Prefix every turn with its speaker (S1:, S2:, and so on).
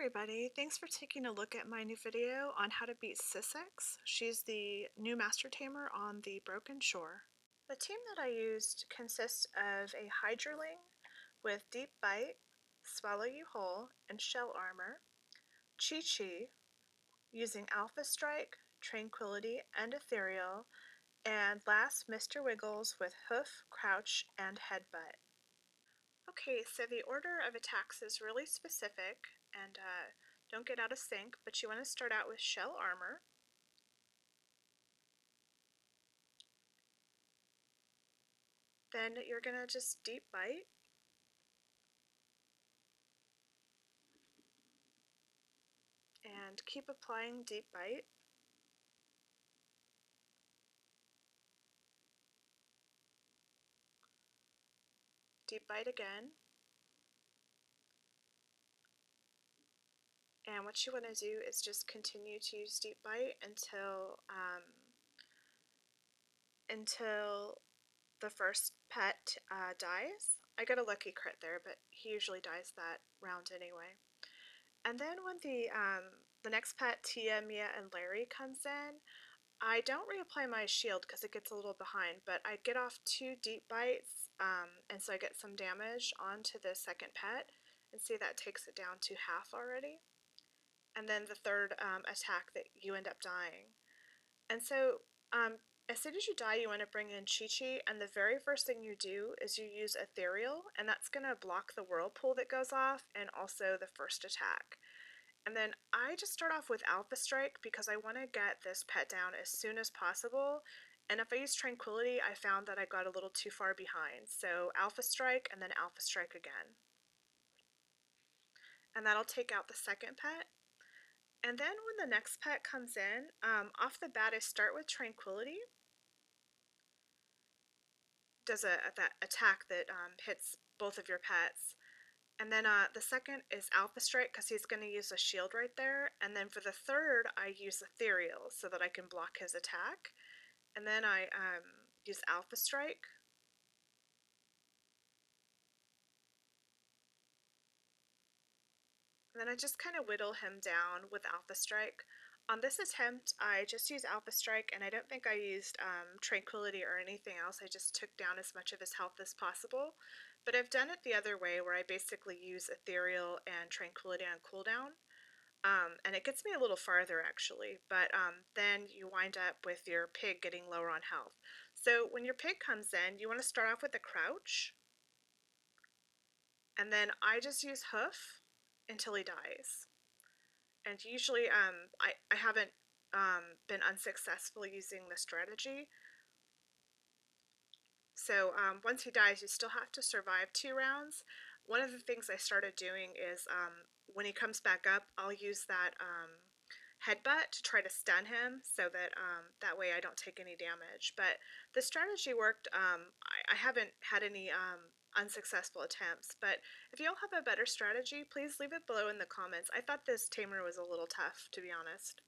S1: everybody, thanks for taking a look at my new video on how to beat Sissix. She's the new master tamer on the Broken Shore. The team that I used consists of a Hydroling with Deep Bite, Swallow You Whole, and Shell Armor, Chi-Chi using Alpha Strike, Tranquility, and Ethereal, and last Mr. Wiggles with Hoof, Crouch, and Headbutt. Okay, so the order of attacks is really specific and don't get out of sync, but you want to start out with Shell Armor. Then you're going to just Deep Bite. And keep applying Deep Bite. Deep Bite again. And what you want to do is just continue to use Deep Bite until the first pet dies. I got a lucky crit there, but he usually dies that round anyway. And then when the next pet, Tia, Mia, and Larry comes in, I don't reapply my shield because it gets a little behind, but I get off 2 deep bites, and so I get some damage onto the second pet, and see that takes it down to half already. And then the third attack that you end up dying. And so as soon as you die, you want to bring in Chi-Chi, and the very first thing you do is you use Ethereal, and that's going to block the whirlpool that goes off and also the first attack. And then I just start off with Alpha Strike because I want to get this pet down as soon as possible. And if I use Tranquility, I found that I got a little too far behind. So Alpha Strike and then Alpha Strike again. And that'll take out the second pet. And then when the next pet comes in, off the bat I start with Tranquility. Does that attack that hits both of your pets. And then the second is Alpha Strike because he's going to use a shield right there. And then for the third, I use Ethereal so that I can block his attack. And then I use Alpha Strike. And then I just kind of whittle him down with Alpha Strike. On this attempt, I just used Alpha Strike, and I don't think I used Tranquility or anything else. I just took down as much of his health as possible. But I've done it the other way, where I basically use Ethereal and Tranquility on cooldown. And it gets me a little farther actually, but then you wind up with your pig getting lower on health. So when your pig comes in, you want to start off with a crouch, and then I just use hoof until he dies. And usually I haven't been unsuccessful using this strategy. So once he dies, you still have to survive 2 rounds. One of the things I started doing is when he comes back up, I'll use that headbutt to try to stun him so that that way I don't take any damage. But the strategy worked. I haven't had any unsuccessful attempts, but if you all have a better strategy, please leave it below in the comments. I thought this tamer was a little tough, to be honest.